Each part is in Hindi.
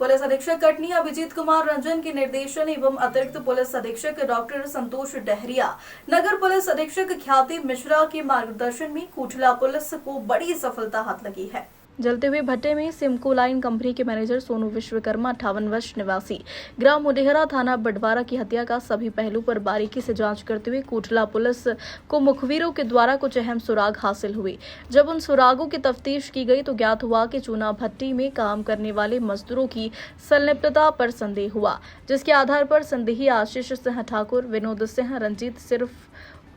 पुलिस अधीक्षक कटनी अभिजीत कुमार रंजन के निर्देशन एवं अतिरिक्त पुलिस अधीक्षक डॉक्टर संतोष डहरिया, नगर पुलिस अधीक्षक ख्याति मिश्रा के मार्गदर्शन में कोटला पुलिस को बड़ी सफलता हाथ लगी है। जलते हुए भट्टे में सिमको लाइन कंपनी के मैनेजर सोनू विश्वकर्मा 58 वर्ष निवासी ग्राम मुडेहरा थाना बडवारा की हत्या का सभी पहलू पर बारीकी से जांच करते हुए कोटला पुलिस को मुखबिरों के द्वारा कुछ अहम सुराग हासिल हुए। जब उन सुरागों की तफ्तीश की गई तो ज्ञात हुआ कि चूना भट्टी में काम करने वाले मजदूरों की संलिप्तता पर संदेह हुआ, जिसके आधार पर संदेही आशीष सिंह ठाकुर, विनोद सिंह, रंजीत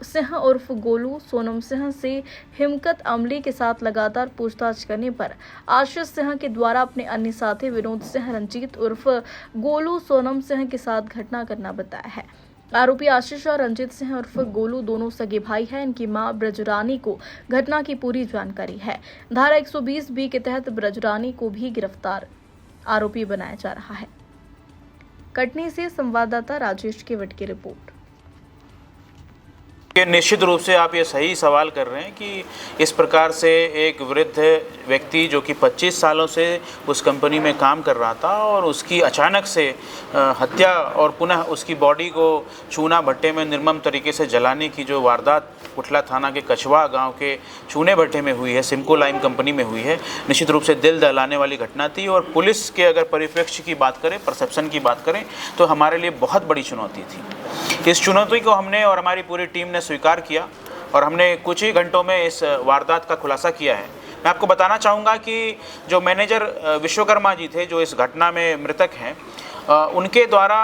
सिंह उर्फ गोलू, सोनम सिंह से हिमकत अमली के साथ लगातार पूछताछ करने पर आशीष सिंह के द्वारा अपने अन्य साथी विनोद सिंह, रंजीत उर्फ गोलू, सोनम सिंह के साथ घटना करना बताया है। आरोपी आशीष और रंजीत सिंह उर्फ गोलू दोनों सगे भाई हैं। इनकी मां ब्रजरानी को घटना की पूरी जानकारी है। धारा 120B के तहत ब्रजरानी को भी गिरफ्तार आरोपी बनाया जा रहा है। कटनी से संवाददाता राजेश केवट की रिपोर्ट। निश्चित रूप से आप ये सही सवाल कर रहे हैं कि इस प्रकार से एक वृद्ध व्यक्ति जो कि 25 सालों से उस कंपनी में काम कर रहा था और उसकी अचानक से हत्या और पुनः उसकी बॉडी को चूना भट्टे में निर्मम तरीके से जलाने की जो वारदात कोटला थाना के कछवा गांव के चूने भट्टे में हुई है, सिमको लाइन कंपनी में हुई है, निश्चित रूप से दिल दहलाने वाली घटना थी। और पुलिस के अगर परिप्रेक्ष्य की बात करें, परसेप्शन की बात करें, तो हमारे लिए बहुत बड़ी चुनौती थी। इस चुनौती को हमने और हमारी पूरी टीम ने स्वीकार किया और हमने कुछ ही घंटों में इस वारदात का खुलासा किया है। मैं आपको बताना चाहूँगा कि जो मैनेजर विश्वकर्मा जी थे, जो इस घटना में मृतक हैं, उनके द्वारा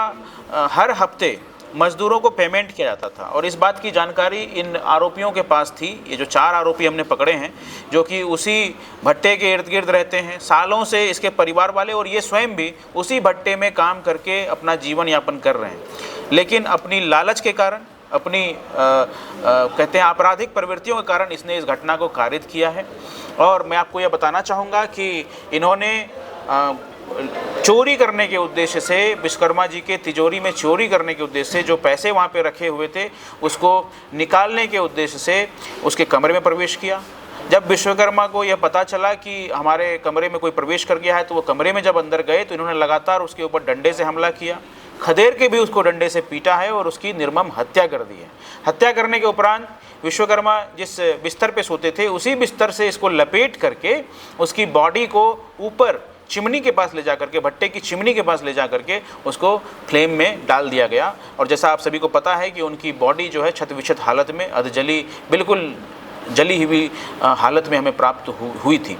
हर हफ्ते मजदूरों को पेमेंट किया जाता था और इस बात की जानकारी इन आरोपियों के पास थी। ये जो 4 आरोपी हमने पकड़े हैं, जो कि उसी भट्टे के इर्द गिर्द रहते हैं सालों से, इसके परिवार वाले और ये स्वयं भी उसी भट्टे में काम करके अपना जीवन यापन कर रहे हैं, लेकिन अपनी लालच के कारण, अपनी कहते हैं आपराधिक प्रवृत्तियों के कारण इसने इस घटना को कारित किया है। और मैं आपको यह बताना चाहूँगा कि इन्होंने चोरी करने के उद्देश्य से, विश्वकर्मा जी के तिजोरी में चोरी करने के उद्देश्य से जो पैसे वहाँ पे रखे हुए थे उसको निकालने के उद्देश्य से उसके कमरे में प्रवेश किया। जब विश्वकर्मा को यह पता चला कि हमारे कमरे में कोई प्रवेश कर गया है, तो वो कमरे में जब अंदर गए तो इन्होंने लगातार उसके ऊपर डंडे से हमला किया, खदेड़ के भी उसको डंडे से पीटा है और उसकी निर्मम हत्या कर दी है। हत्या करने के उपरांत विश्वकर्मा जिस बिस्तर पे सोते थे उसी बिस्तर से इसको लपेट करके उसकी बॉडी को ऊपर चिमनी के पास ले जा करके, भट्टे की चिमनी के पास ले जा करके उसको फ्लेम में डाल दिया गया। और जैसा आप सभी को पता है कि उनकी बॉडी जो है क्षत विक्षत हालत में, अधजली, बिल्कुल जली हुई हालत में हमें प्राप्त हुई थी।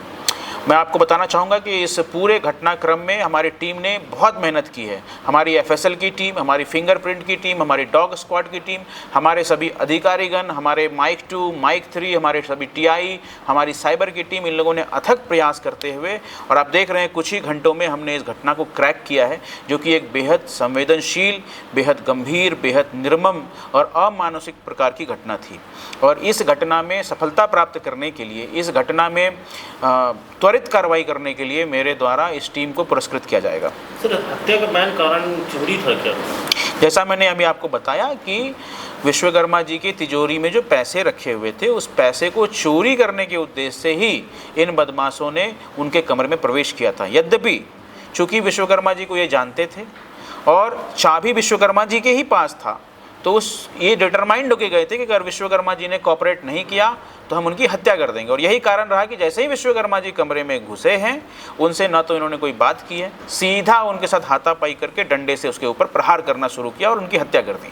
मैं आपको बताना चाहूँगा कि इस पूरे घटनाक्रम में हमारी टीम ने बहुत मेहनत की है। हमारी FSL की टीम, हमारी फिंगरप्रिंट की टीम, हमारी डॉग स्क्वाड की टीम, हमारे सभी अधिकारीगण, हमारे माइक 2, माइक 3, हमारे सभी TI, हमारी साइबर की टीम, इन लोगों ने अथक प्रयास करते हुए, और आप देख रहे हैं कुछ ही घंटों में हमने इस घटना को क्रैक किया है, जो कि एक बेहद संवेदनशील, बेहद गंभीर, बेहद निर्मम और अमानसिक प्रकार की घटना थी। और इस घटना में सफलता प्राप्त करने के लिए, इस घटना में त्वरित कार्रवाई करने के लिए मेरे द्वारा इस टीम को पुरस्कृत किया जाएगा। सर, हत्या का मेन कारण चोरी था क्या? जैसा मैंने अभी आपको बताया कि विश्वकर्मा जी की तिजोरी में जो पैसे रखे हुए थे, उस पैसे को चोरी करने के उद्देश्य से ही इन बदमाशों ने उनके कमरे में प्रवेश किया था। यद्यपि चूँकि विश्वकर्मा जी को ये जानते थे और चाबी विश्वकर्मा जी के ही पास था, तो ये डिटरमाइंड होके गए थे कि अगर विश्वकर्मा जी ने कोऑपरेट नहीं किया तो हम उनकी हत्या कर देंगे। और यही कारण रहा कि जैसे ही विश्वकर्मा जी कमरे में घुसे हैं, उनसे न तो इन्होंने कोई बात की है, सीधा उनके साथ हाथापाई करके डंडे से उसके ऊपर प्रहार करना शुरू किया और उनकी हत्या कर दी।